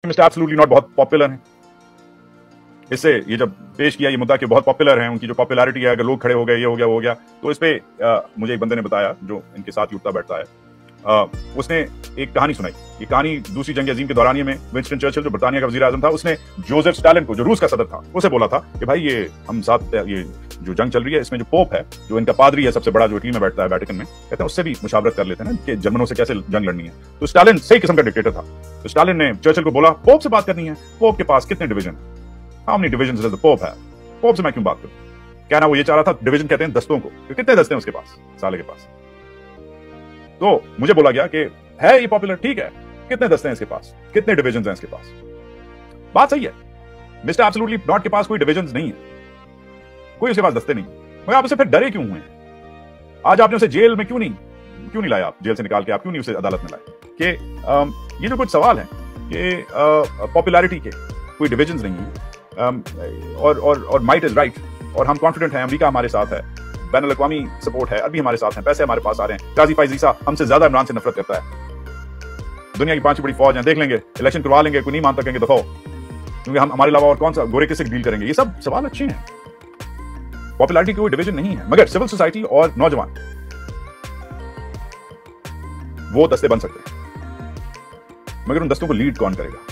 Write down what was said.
Mister absolutely not बहुत popular हैं। इससे ये जब पेश किया ये मुद्दा कि बहुत पॉपुलर हैं, उनकी जो पॉपुलैरिटी है, अगर लोग खड़े हो गए, ये हो गया वो हो गया, तो इस पे मुझे एक बंदे ने बताया जो इनके साथ ही उठता बैठता है, उसने एक कहानी सुनाई। ये कहानी दूसरी जंग अजीम के दौरानिए में विंस्टन चर्चिल जो ब्रिटानिया का वजीर आजम था, उसने जोसेफ स्टालिन को, जो रूस का सदर था, उसे बोला था कि भाई ये हम साथ ये जो जंग चल रही है इसमें जो पोप है, जो इनका पादरी है सबसे बड़ा, जो इटली में बैठता है वेटिकन में, कहते हैं उससे भी मुशावरत कर लेते हैं ना कि जर्मनों से कैसे जंग लड़नी है। तो स्टालिन सही किस्म का डिक्टेटर था, तो स्टालिन ने चर्चिल को बोला पोप से बात करनी है, पोप के पास कितने division, how many divisions does the pope है, पोप से मैं क्यों बात करूं। कहना वो ये चाह रहा था, डिवीजन कहते हैं दस्तों को, तो कितने दस्ते हैं उसके पास, साले के पास। तो मुझे बोला गया कि है ये पॉपुलर, ठीक है, कितने दस्ते हैं इसके पास, कितने डिवीजंस हैं इसके पास। बात सही है, मिस्टर एब्सोल्युटली नॉट के पास कोई डिवीजंस नहीं है, कोई उसके पास दस्ते नहीं, मगर आप उसे फिर डरे क्यों हुए? आज आपने उसे जेल में क्यों नहीं लाया, आप जेल से निकाल के आप क्यों नहीं उसे अदालत में लाए? कि ये जो कुछ सवाल है कि पॉपुलैरिटी के कोई डिवीजंस नहीं है, और माइट इज राइट, और हम कॉन्फिडेंट हैं, अमेरिका हमारे साथ है, बैनुल अक़वामी सपोर्ट है, अरबी हमारे साथ हैं, पैसे हमारे पास आ रहे हैं, काजी फाइज़ ईसा हमसे ज्यादा इमरान से नफरत करता है, दुनिया की 5 बड़ी फौज है, देख लेंगे, इलेक्शन करवा लेंगे, कोई नहीं मानता कहेंगे दफाओ, क्योंकि हम हमारे अलावा और कौन सा गोरे किससे डील करेंगे। ये सब सवाल अच्छे हैं, पॉपुलैरिटी की कोई डिवीजन नहीं है, मगर सिविल सोसाइटी और नौजवान वो दस्ते बन सकते हैं, मगर उन दस्तों को लीड कौन करेगा?